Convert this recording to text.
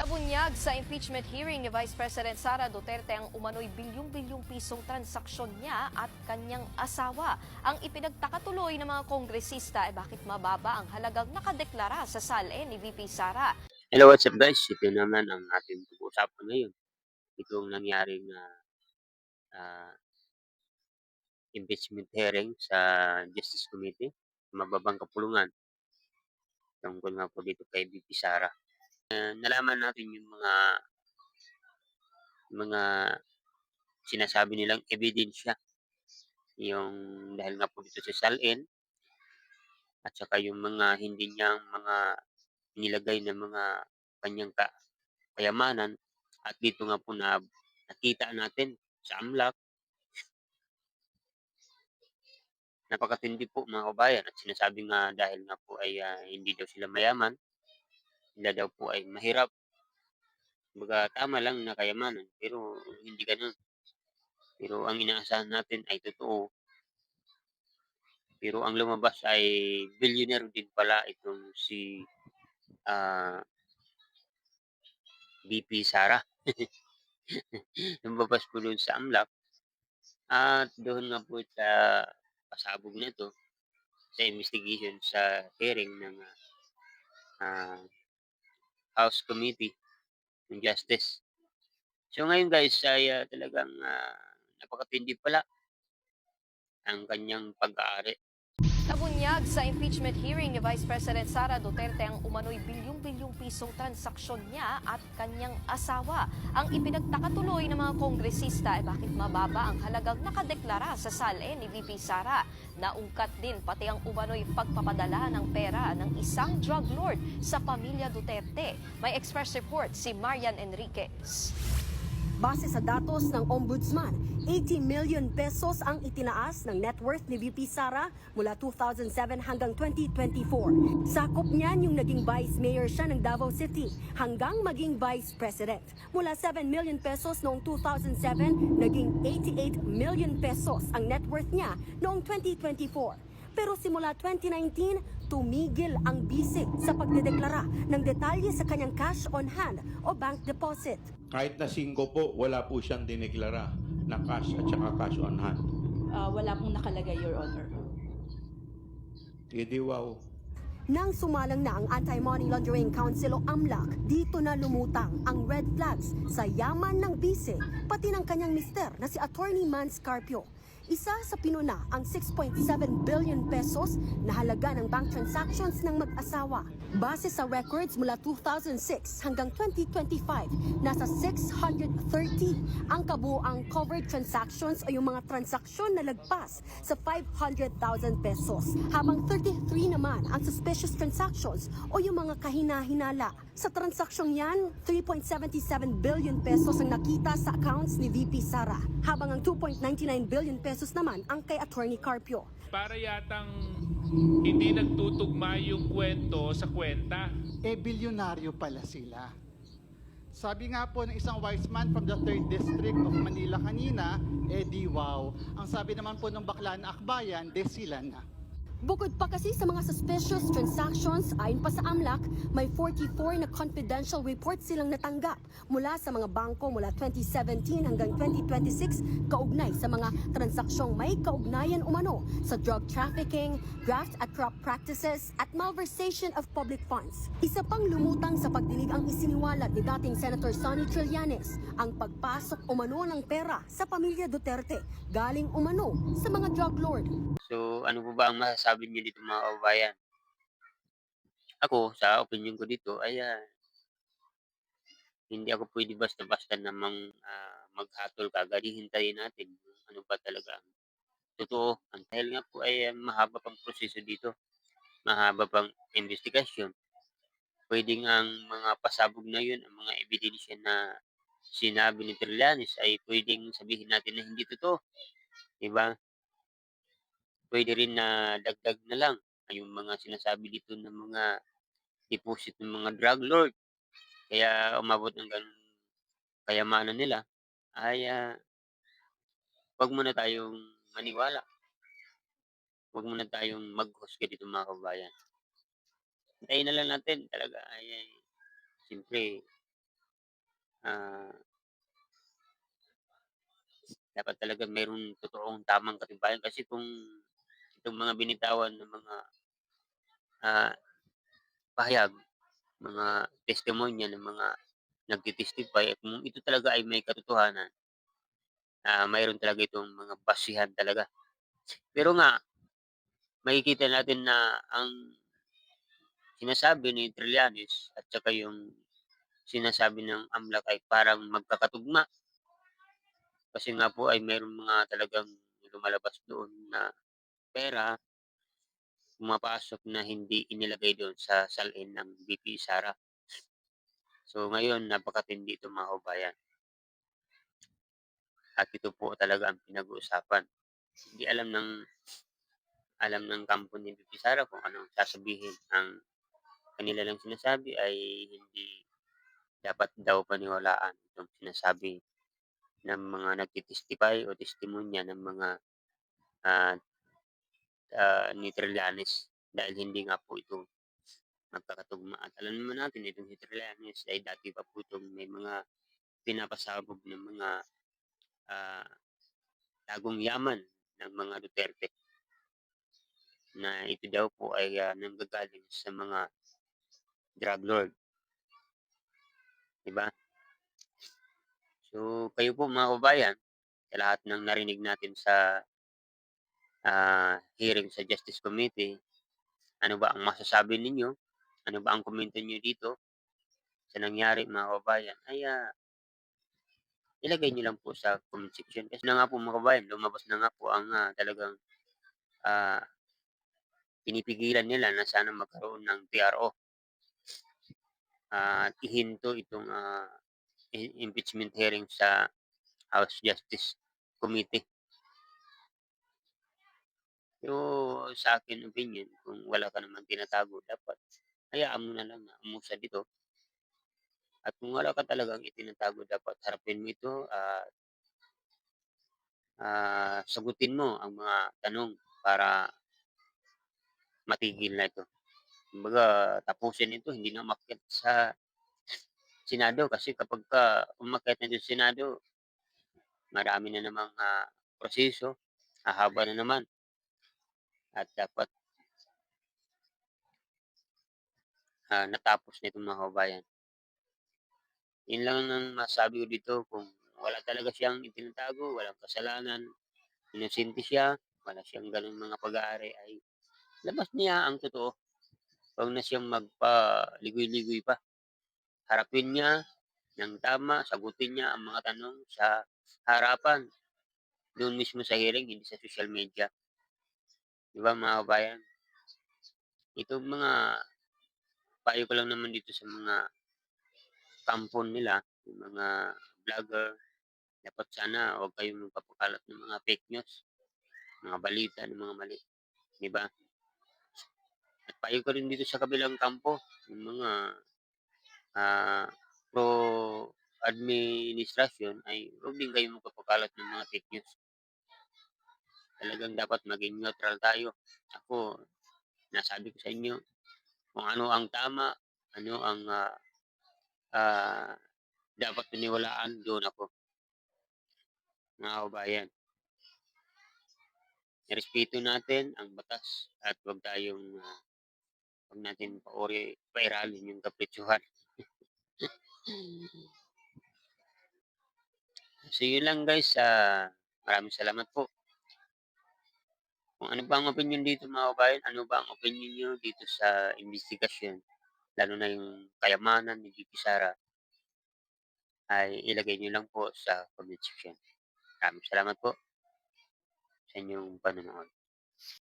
Nabunyag sa impeachment hearing ni Vice President Sara Duterte ang umano'y bilyong-bilyong pisong transaksyon niya at kanyang asawa. Ang ipinagtakatuloy ng mga kongresista ay bakit mababa ang halagang nakadeklara sa SALE ni VP Sara. Hello, what's up guys? Ito naman ang ating pag-uusapan ngayon. Itong nangyaring ah, impeachment hearing sa Justice Committee, mababang kapulungan, tungkol nga po dito kay VP Sara. Nalaman natin yung mga sinasabi nilang ebidensya, yung dahil nga po dito sa SALN, at saka yung mga hindi niyang mga nilagay na mga kanyang kayamanan, at dito nga po na nakita natin sa AMLAC. Napakatindi po mga kabayan, at sinasabi nga dahil nga po ay hindi daw sila mayaman, sila daw po ay mahirap. Kumbaga tama lang na kayamanan, pero hindi gano'n. Pero ang inaasahan natin ay totoo, pero ang lumabas ay billionaire din pala itong si ah, VP Sara. Lumabas po doon sa AMLAC, at doon nga po sa pasabog na 'to, sa investigation sa hearing ng ah, House Committee on Justice. So ngayon guys ay talagang napakatindi pala ang kanyang pag-aari. Nabunyag sa impeachment hearing ni Vice President Sara Duterte ang umano'y bilyong-bilyong pisong transaksyon niya at kanyang asawa. Ang ipinagtakatuloy ng mga kongresista ay bakit mababa ang halagang nakadeklara sa SALE ni VP Sara. Naungkat din pati ang umano'y pagpapadala ng pera ng isang drug lord sa pamilya Duterte. May express report si Marian Enriquez. Base sa datos ng Ombudsman, 80 million pesos ang itinaas ng net worth ni VP Sara mula 2007 hanggang 2024. Sakop niyan yung naging vice mayor siya ng Davao City hanggang maging vice president. Mula 7 million pesos noong 2007, naging 88 million pesos ang net worth niya noong 2024. Pero simula 2019, tumigil ang bise sa pagdedeklara ng detalye sa kanyang cash on hand o bank deposit. Kahit na 5 po, wala po siyang dineklara na cash at saka cash on hand. Wala pong nakalagay, Your Honor. Edi wow. Nang sumalang na ang Anti-Money Laundering Council o AMLAC, dito na lumutang ang red flags sa yaman ng bise, pati ng kanyang mister na si Attorney Mans Carpio. Isa sa pinuna ang 6.7 billion pesos na halaga ng bank transactions ng mag-asawa. Base sa records mula 2006 hanggang 2025, nasa 630 ang kabuuang covered transactions o yung mga transaksyon na lagpas sa 500,000 pesos. Habang 33 naman ang suspicious transactions o yung mga kahina-hinala. Sa transaksyong yan, 3.77 billion pesos ang nakita sa accounts ni VP Sara, habang ang 2.99 billion pesos naman ang kay Attorney Carpio. Para yatang hindi nagtutugma yung kwento sa kwenta. bilyonaryo pala sila. Sabi nga po ng isang wise man from the 3rd District of Manila kanina, di wow. Ang sabi naman po ng bakla na akbayan, sila na. Bukod pa kasi sa mga suspicious transactions, ayon pa sa AMLAC, may 44 na confidential reports silang natanggap mula sa mga bangko mula 2017 hanggang 2026 kaugnay sa mga transaksyong may kaugnayan umano sa drug trafficking, graft at corrupt practices at malversation of public funds. Isa pang lumutang sa pagdinig ang isiniwalat ni dating Senator Sonny Trillanes, ang pagpasok umano ng pera sa pamilya Duterte galing umano sa mga drug lord. So ano po ba ang masasabi niyo dito mga kababayan? Ako, sa opinion ko dito ay hindi ako pwede basta-basta namang maghatol kaagad. Hihintayin natin kung ano ba talaga ang totoo. Dahil nga po ay mahaba pang proseso dito, mahaba pang investigasyon. Puwedeng ang mga pasabog na yun, ang mga ebidensya na sinabi ni Trillanes ay puwedeng sabihin natin na hindi totoo, 'di ba? Puwede rin na dagdag na lang yung mga sinasabi dito ng mga deposit ng mga drug lord, kaya umabot ng gano'ng kayamanan nila, ay 'wag muna tayong maniwala, 'wag muna tayong maghusga dito mga kababayan. Hintayin na lang natin talaga ay siyempre ah, dapat talaga mayroong totoong tamang katibayan kasi kung itong mga binitawan ng mga, ah, pahayag, mga testimonya ng mga nagte-testify at kung ito talaga ay may katotohanan, mayroon talaga itong mga basihan talaga. Pero nga makikita natin na ang sinasabi ni Trillanes at saka yung sinasabi ng AMLAC ay parang magkakatugma. Kasi nga po ay mayroong mga talagang lumalabas doon na pera pumapasok na hindi inilagay doon sa salin ng VP Sara. So ngayon napakatindi ito mga kabayan at ito po talaga ang pinag-uusapan. Hindi alam ng kampo ni VP Sara kung anong sasabihin. Ang kanila lang sinasabi ay hindi dapat daw paniwalaan itong sinasabi ng mga nagte-testify o testimonya ng mga, ah, ni Trillanes dahil hindi nga po ito magkakatugma at alam naman natin itong si Trillanes ay dati pa po itong may mga pinapasabog ng mga, ah, tagong yaman ng mga Duterte na ito daw po ay, nanggagaling sa mga drug lord, 'di ba? So, kayo po mga kababayan, sa lahat ng narinig natin sa, hearing sa Justice Committee, ano ba ang masasabi ninyo? Ano ba ang komento niyo dito sa nangyari mga kababayan? Ay, ilagay niyo lang po sa comment section. Kasi na nga po mga kababayan, lumabas na nga po ang, talagang, ah, pinipigilan nila na sana magkaroon ng TRO at ihinto itong, impeachment hearing sa House Justice Committee. Pero sa akin opinion, kung wala ka namang tinatago dapat hayaan mo na lang na umusad ito at kung wala ka talagang itinatago dapat harapin mo ito at, sagutin mo ang mga tanong para matigil na ito. Kumbaga tapusin ito, hindi na umakyat sa Senado kasi kapagka umakyat na ito sa Senado, marami na namang, proseso, hahaba na naman at dapat, natapos na ito mga kababayan. Yun lang ang masasabi ko dito kung wala talaga siyang itinatago, walang kasalanan, inosente siya, wala siyang gano'ng mga pag-aari ay labas niya ang totoo. Huwag na siyang magpaligoy-ligoy pa. Harapin niya ng tama, sagutin niya ang mga tanong sa harapan, doon mismo sa hearing, hindi sa social media. 'Di ba mga kabayan? Itong mga payo ko lang naman dito sa mga kampo nila, yung mga vlogger, dapat sana huwag kayong magpapakalat ng mga fake news, mga balita ng mga mali, 'di ba? At payo ko rin dito sa kabilang kampo, yung mga, ah, pro-administrasyon ay huwag din kayong magpapakalat ng mga fake news. Talagang dapat maging neutral tayo. Ako, nasabi ko sa inyo kung ano ang tama, ano ang, ah, dapat paniwalaan, doon ako, mga kababayan. Irespeto natin ang batas at wag natin pairalin yung kapritsuhan. So yun lang guys, maraming salamat po. Kung ano ba ang opinyon dito mga kababayan, ano ba ang opinyon niyo dito sa investigasyon, lalo na yung kayamanan ni VP Sara, ay ilagay niyo lang po sa comment section. Maraming salamat po sa inyong panonood.